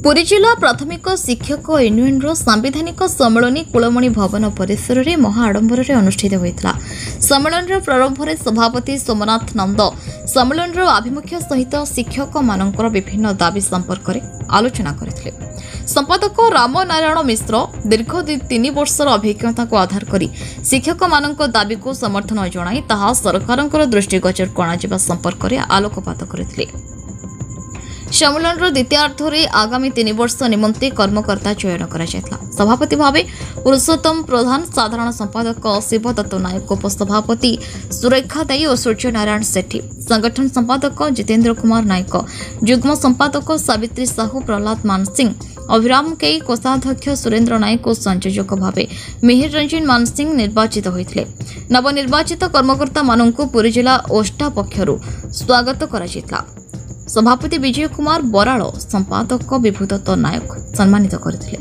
पुरी जिला प्राथमिक शिक्षक यूनियन सांविधानिक सम्मेलन कुलमणि भवन परिसर में महाआडंबर अनुष्ठित होता। सम्मेलन प्रारंभ में सभापति सोमनाथ नंद सम्मेलन आभिमुख्य सहित शिक्षक मानकर विभिन्न दाबी संपर्क में आलोचना करते। संपादक राम नारायण मिश्र दीर्घ 3 वर्षर अभिज्ञता को आधार करी शिक्षक मानक दाबी को समर्थन जणाई ताहा सरकार दृष्टिगोचर करा संपर्क में आलोकपात करते। सम्मेलन द्वितीयार्धरे आगामी 3 वर्ष निमंते कर्मकर्ता चयन करा। सभापति भाव पुरुषोत्तम प्रधान, साधारण संपादक शिवदत्त नायक, उपसभापति सुरेखा दाई और सूर्य नारायण सेठी, संगठन संपादक जितेंद्र कुमार नायक, युग्म संपादक सावित्री साहू, प्रहलाद मानसिंह, अभिराम के कोषाध्यक्ष सुरेंद्र नायक और संयोजक भाव मिहिर रंजन मानसिंह निर्वाचित होते। नवनिर्वाचित कर्मकर्ता मानू पुरी जिला ओष्टा पक्षर स्वागत करा। सभापति विजय कुमार बराड़, संपादक विभूदत्त नायक सम्मानित करथिले।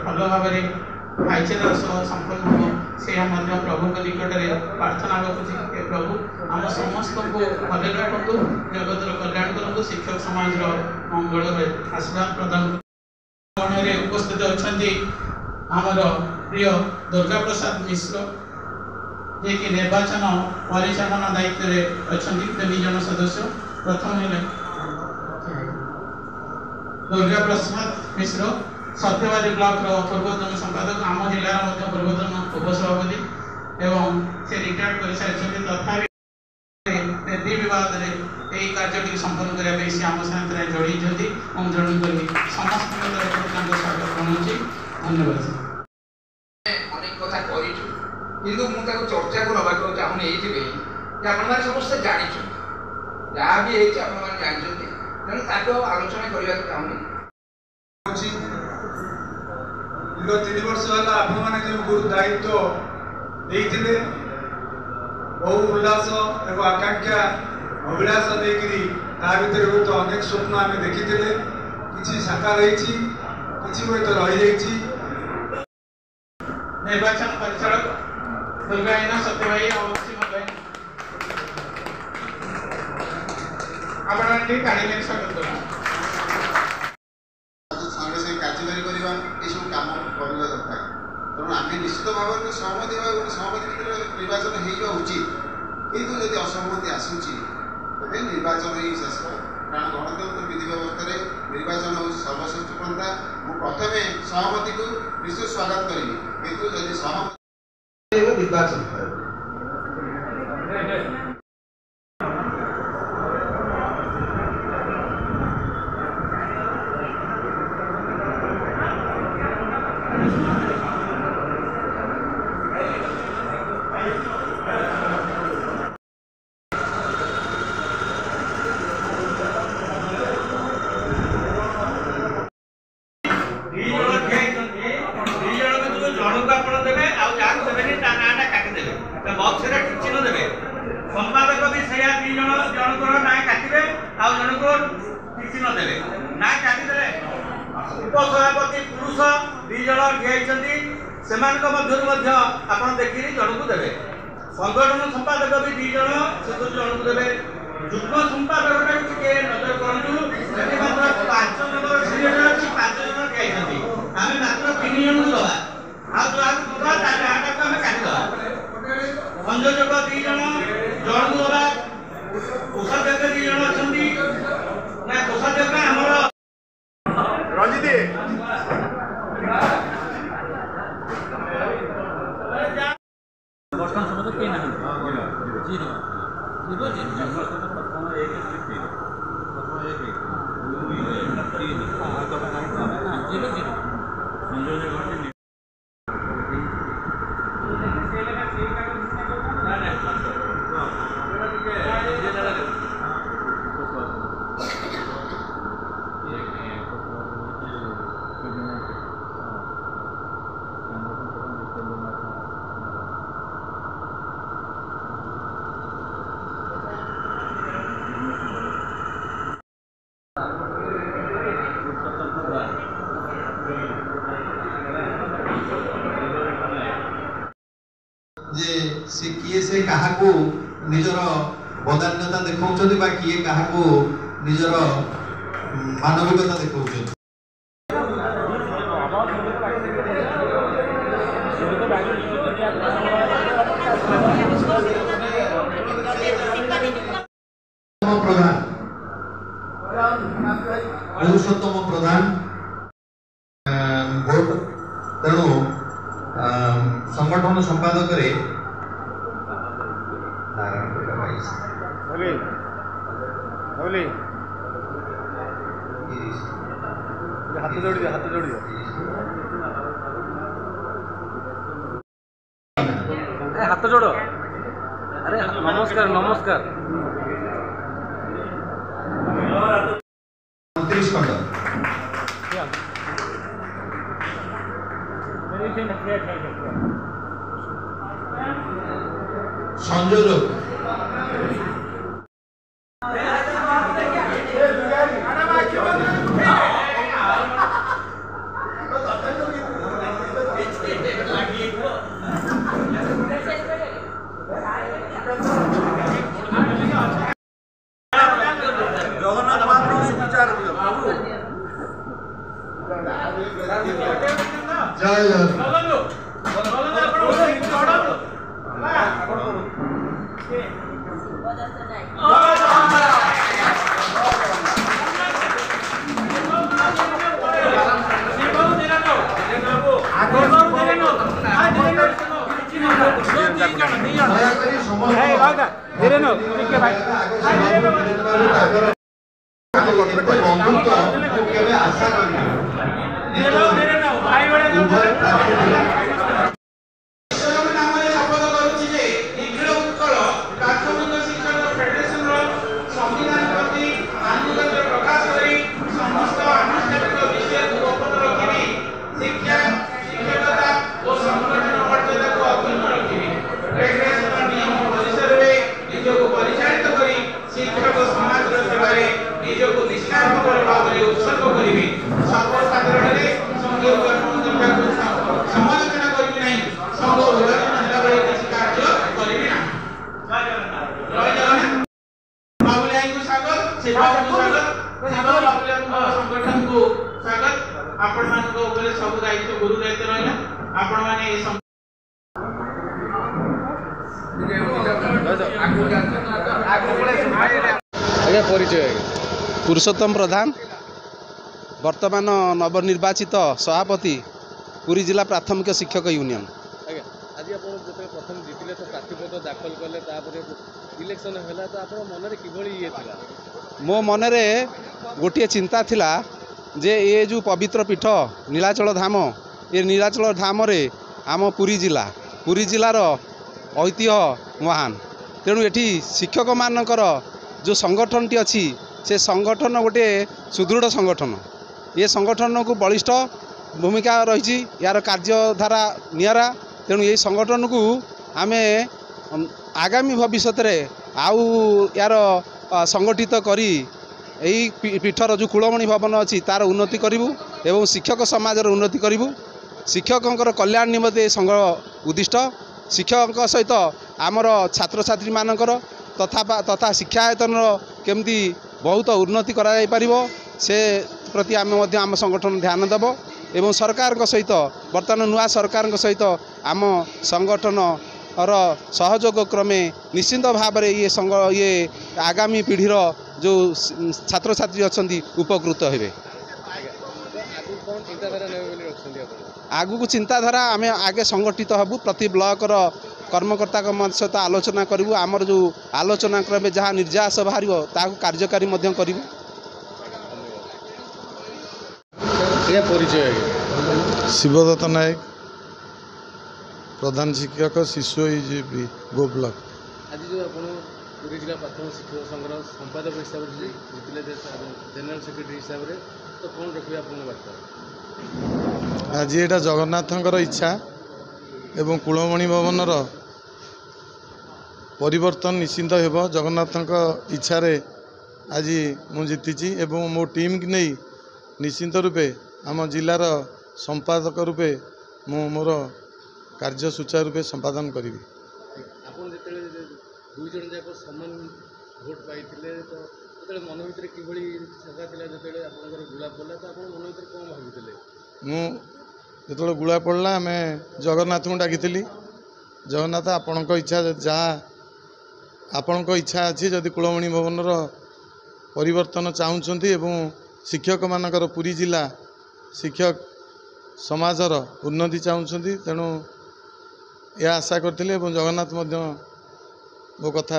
भल भाव भाईचार संपन्न हो से प्रभु निकट में प्रार्थना रखुच्छे। प्रभु आम समस्त को भले रखु, जगत कल्याण करूँ, शिक्षक समाज मंगल आशीर्वाद प्रदान। उपस्थित अच्छा आमर प्रिय दुर्गा प्रसाद मिश्र जे कि निर्वाचन परिचालना दायित्व में अच्छा 3 जन सदस्य। प्रथम दुर्गा प्रसाद मिश्र सत्यवादी ब्लॉक पूर्वतन संपादक, आम जिलार पूर्वतन उपसभापति एवं से रिटायर्ड कर सारी। तथापि नदी विवाद यही कार्य संपन्न करने से आम साथ जोड़ी तेणुक समस्त स्वागत जनाऊँ। धन्यवाद। अनेक कथा किंतु मुझे चर्चा को नवा चाहूनी ये आप समस्त जानी जहाँ भी जानते तेणु आलोचना करने चाहूनी। 3 वर्ष है आपण जो गुरु दायित्व देते बहु उल्लास एवं आकांक्षा अभिलाष देकरी भर तो अनेक स्वप्न आम देखी कि साकार कि तो रही। निर्वाचन परिचालक दुर्गायना सत्यभाई आप स्वागत करें। कार्यकारी करवा सब कम करवा दरकार। तेणु आम निश्चित भाव में सहमति भितर निर्वाचन हो उचित, किंतु जब असहमति आसूची तेज निर्वाचन ही शेष। कारण गणतंत्र विधि व्यवस्था निर्वाचन हूँ सर्वश्रेष्ठ पंथा। मुझे प्रथम सहमति को निश्चित स्वागत करी, किंतु जब सहमति निर्वाचन संपादक भी से 2 जन ना काटे किसी न देवे ना काटिदे। उपसभापति पुरुष 2 जन ठियाई से आप देखिए जन को देवे। संगठन संपादक भी 2 जन से जन को देवे। युग्म संपादक नजर करूँ 5 जन सीनियर अच्छी 5 जन ठियाई आम मात्र 3 जन को दवा आम काटिद। संयोजक 2 जन जन को दवा जे से किए से काहाकू निजर बदान्यता देखाउछथि बा किए काहाकू निजर मानविकता देखाउछथि। पुरुषोत्तम प्रधान भोट तेणु संगठन संपादक हाथ जोड़ी हाथ जोड़ अरे नमस्कार नमस्कार 29 खंड संयोजक जय आशा संगठन को स्वागत आपण मानक ऊपर सब दायित्व गुरु दायित्व रहिला आपण माने पुरुषोत्तम प्रधान वर्तमान नवनिर्वाचित सभापति पुरी जिला प्राथमिक शिक्षक यूनियन। आज आप प्रथम जीतिले तो प्रार्थीपत्र दाखल कले इलेक्शन है तो आप मन में किभली ये थिला? मो मनरे गोटे चिंता थिला जे ये जो पवित्र पीठ नीलाचल धाम ये नीलाचल धाम रे आम पुरी जिलार ऐतिह्य महान तेणु एठी शिक्षक मानकर जो संगठन टी अच्छी से संगठन गोटे सुदृढ़ संगठन ये संगठन को बलिष्ठ भूमिका रही यार कार्यधारा निरा तेणु ये संगठन को आम आगामी भविष्य में आउ यार संगठित करी यही पीठर जो कुलमणि भवन अच्छी तार उन्नति करूँ एवं शिक्षक समाजर उन्नति करूँ शिक्षकों कल्याण निमंते संघ उद्दिष्ट शिक्षक सहित आमर छात्र छात्री मानकर तथा शिक्षायतन केमती बहुत उन्नति करा पारिबो से प्रति आम संगठन ध्यान देव एवं सरकार सहित वर्तमान नुआ सरकार सहित आम संगठन सहयोग क्रमे निश्चिंत भाव में ये आगामी पीढ़ीर जो छात्र छात्री अच्छा उपकृत हे। आगु को चिंताधारा आम आगे संगठित हबू प्रति ब्लॉकर कर्मकर्ता सहित आलोचना करूँ आमर जो आलोचना क्रमे जहाँ निर्यास बाहर ताकू कार्यकारी करूँ। ଆଜ୍ଞା ପରିଚୟ ଆଜ୍ଞା। ଶିବଦତ୍ତ ନାୟକ, ପ୍ରଧାନ ଶିକ୍ଷକ ଶିଶୁ ଏଇଜିବି ଗୋ ବ୍ଲକ। ଆଜି ଯେଉଁ ଆପଣ ପୁରୀ ଜିଲ୍ଲା ପ୍ରାଥମିକ ଶିକ୍ଷକ ସଂଘର ସମ୍ପାଦକ ହିସାବରେ ଜିତିଲେ ଜେନେରାଲ ସେକ୍ରେଟାରୀ ହିସାବରେ, ତ କ'ଣ ରଖିବେ ଆପଣଙ୍କ ବାର୍ତ୍ତା? ଆଜି ଏଇଟା ଜଗନ୍ନାଥଙ୍କର ଇଚ୍ଛା ଏବଂ କୁଳମଣି ଭବନର ପରିବର୍ତ୍ତନ ନିଶ୍ଚିନ୍ତ ହେବ। ଜଗନ୍ନାଥଙ୍କ ଇଚ୍ଛାରେ ଆଜି ମୁଁ ଜିତିଛି ଏବଂ ମୋ ଟିମ୍କି ନେଇ ନିଶ୍ଚିନ୍ତ ରୂପେ ଆମ ଜିଲ୍ଲାର ସମ୍ପାଦକ ରୂପେ ମୁଁ ମୋର କାର୍ଯ୍ୟ ସୁଚାରୁ ରୂପେ ସମ୍ପାଦନ କରିବି। ଆପଣ ଯେତେବେଳେ ଦୁଇ ଜଣ ଯାକ ସମାନ ଭୋଟ ପାଇଥିଲେ, ତ ସେତେବେଳେ ମନ ଭିତରେ କିଭଳି ଜାଗା ଥିଲା? ଯେତେବେଳେ ଆପଣଙ୍କର ଗୁଳା ପଡ଼ିଲା, ତ ଆପଣ ମନ ଭିତରେ କ'ଣ ଭାବିଥିଲେ? ମୁଁ ଯେତେବେଳେ ଗୁଳା ପଡ଼ିଲା, ଆମେ ଜଗନ୍ନାଥଙ୍କୁ ଡାକିଥିଲି, ଜଗନ୍ନାଥ ଆପଣଙ୍କ ଇଚ୍ଛା, ଯାହା ଆପଣଙ୍କ ଇଚ୍ଛା ଅଛି, ଯଦି କୁଳମଣି ଭବନର ପରିବର୍ତ୍ତନ ଚାହୁଁଛନ୍ତି ଏବଂ ଶିକ୍ଷକମାନଙ୍କର ପୁରୀ ଜିଲ୍ଲା ଶିକ୍ଷକ ସମାଜର ଉନ୍ନତି ଚାହୁଁଛନ୍ତି, ତେଣୁ ଏହା ଆଶା କରିଥିଲେ ଏବଂ ଜଗନ୍ନାଥ ମଧ୍ୟ ମୋ କଥା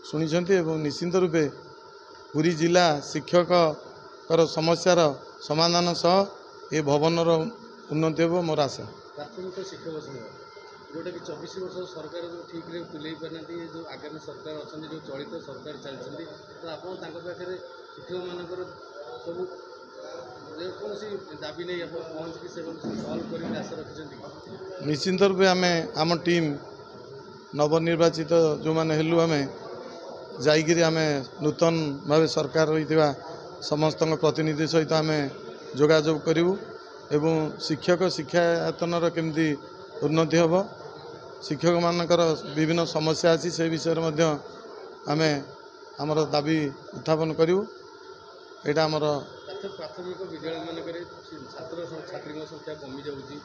ଶୁଣିଛନ୍ତି ଏବଂ ନିଶ୍ଚିନ୍ତ ରୂପେ ପୁରୀ ଜିଲ୍ଲା ଶିକ୍ଷକଙ୍କର ସମସ୍ୟାର ସମାଧାନ ସହ ଏ ଭବନର ଉନ୍ନତି ହେବ ମୋର ଆଶା। ପ୍ରାଥମିକ ଶିକ୍ଷକ ସଂଘ ଯେଉଁଟାକି 24 ବର୍ଷ ସରକାର ଯେଉଁ ଠିକ୍ରେ ତୁଲେଇ ପାରିନାହାନ୍ତି, ଯେଉଁ ଆଗାମୀ ସରକାର ଅଛନ୍ତି, ଯେଉଁ ଚଳିତ ସରକାର ଚାଲିଛନ୍ତି, ତ ଆପଣ ତାଙ୍କ ପାଖରେ ଶିକ୍ଷକମାନଙ୍କର ସବୁ ଯେକୌଣସି ଦାବି ନେଇ ଆପଣ ପହଞ୍ଚିକି ସେମାନଙ୍କୁ ସଲ୍ଭ କରିକି ଆଶା ରଖିଛନ୍ତି? ନିଶ୍ଚିନ୍ତ ରୂପେ ଆମେ ଆମ ଟିମ୍ ନବନିର୍ବାଚିତ ଯେଉଁମାନେ ହେଲୁ, ଆମେ ଯାଇକିରି ଆମେ ନୂତନ ଭାବେ ସରକାର ହୋଇଥିବା ସମସ୍ତଙ୍କ ପ୍ରତିନିଧି ସହିତ ଆମେ ଯୋଗାଯୋଗ କରିବୁ ଏବଂ ଶିକ୍ଷକ ଶିକ୍ଷାୟତନର କେମିତି ଉନ୍ନତି ହେବ, ଶିକ୍ଷକମାନଙ୍କର ବିଭିନ୍ନ ସମସ୍ୟା ଅଛି, ସେ ବିଷୟରେ ମଧ୍ୟ ଆମେ ଆମର ଦାବି ଉତ୍ଥାପନ କରିବୁ। ଏଇଟା ଆମର ପ୍ରାଥମିକ ବିଦ୍ୟାଳୟମାନଙ୍କରେ ଛାତ୍ରଛାତ୍ରୀଙ୍କ ସଂଖ୍ୟା କମିଯାଉଛି,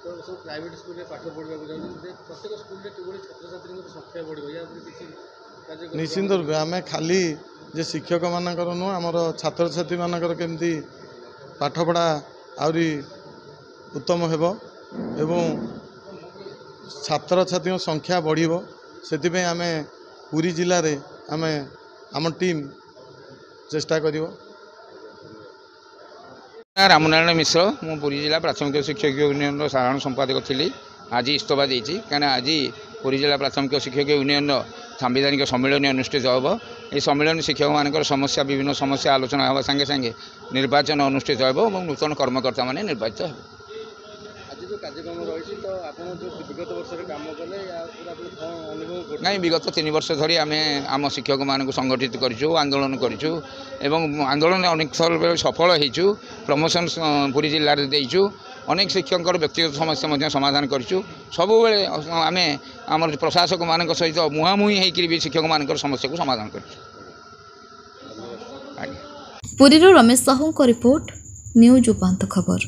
ତ ସବୁ ପ୍ରାଇଭେଟ୍ ସ୍କୁଲରେ ପାଠ ପଢ଼ିବାକୁ ଯାଉଛନ୍ତି, ପ୍ରତ୍ୟେକ ସ୍କୁଲରେ କିଭଳି ଛାତ୍ରଛାତ୍ରୀଙ୍କ ସଂଖ୍ୟା ବଢ଼ିବ, ୟା ଉପରେ କିଛି ନିଶ୍ଚିନ୍ତ ରୂପେ ଆମେ ଖାଲି ଯେ ଶିକ୍ଷକମାନଙ୍କର ନୁହଁ, ଆମର ଛାତ୍ରଛାତ୍ରୀମାନଙ୍କର କେମିତି ପାଠପଢ଼ା ଆହୁରି ଉତ୍ତମ ହେବ ଏବଂ ଛାତ୍ରଛାତ୍ରୀଙ୍କ ସଂଖ୍ୟା ବଢ଼ିବ, ସେଥିପାଇଁ ଆମେ ପୁରୀ ଜିଲ୍ଲାରେ ଆମ ଟିମ୍ ଚେଷ୍ଟା କରିବ। ରାମନାରାୟଣ ମିଶ୍ର, ମୁଁ ପୁରୀ ଜିଲ୍ଲା ପ୍ରାଥମିକ ଶିକ୍ଷକ ୟୁନିୟନର ସାଧାରଣ ସମ୍ପାଦକ ଥିଲି। ଆଜି ଇସ୍ତଫା ଦେଇଛି, କାହିଁକିନା ଆଜି ପୁରୀ ଜିଲ୍ଲା ପ୍ରାଥମିକ ଶିକ୍ଷକ ୟୁନିୟନର ସାମ୍ବିଧାନିକ ସମ୍ମିଳନୀ ଅନୁଷ୍ଠିତ ହେବ। ଏହି ସମ୍ମିଳନୀ ଶିକ୍ଷକମାନଙ୍କର ସମସ୍ୟା, ବିଭିନ୍ନ ସମସ୍ୟା ଆଲୋଚନା ହେବା ସାଙ୍ଗେ ସାଙ୍ଗେ ନିର୍ବାଚନ ଅନୁଷ୍ଠିତ ହେବ ଏବଂ ନୂତନ କର୍ମକର୍ତ୍ତାମାନେ ନିର୍ବାଚିତ ହେବେ। ଆଜି ଯେଉଁ କାର୍ଯ୍ୟକ୍ରମ ରହିଛି, ତ ଆପଣ ଯେଉଁ ବିଗତ ବର୍ଷରେ କାମ କଲେ, ୟା ଉପରେ ଆପଣ କ'ଣ ଅନୁଭବ କରୁଛନ୍ତି? ନାଇଁ, ବିଗତ 3 ବର୍ଷ ଧରି ଆମେ ଆମ ଶିକ୍ଷକମାନଙ୍କୁ ସଂଗଠିତ କରିଛୁ, ଆନ୍ଦୋଳନ କରିଛୁ ଏବଂ ଆନ୍ଦୋଳନରେ ଅନେକ ଥର ସଫଳ ହେଇଛୁ। ପ୍ରମୋସନ୍ ପୁରୀ ଜିଲ୍ଲାରେ ଦେଇଛୁ। ଅନେକ ଶିକ୍ଷକଙ୍କର ବ୍ୟକ୍ତିଗତ ସମସ୍ୟା ମଧ୍ୟ ସମାଧାନ କରିଛୁ। ସବୁବେଳେ ଆମେ ଆମର ପ୍ରଶାସକମାନଙ୍କ ସହିତ ମୁହାଁମୁହିଁ ହେଇକରି ବି ଶିକ୍ଷକମାନଙ୍କର ସମସ୍ୟାକୁ ସମାଧାନ କରିଛୁ। ପୁରୀରୁ ରମେଶ ସାହୁଙ୍କ ରିପୋର୍ଟ, ନ୍ୟୁଜ୍ ଉପାନ୍ତ ଖବର।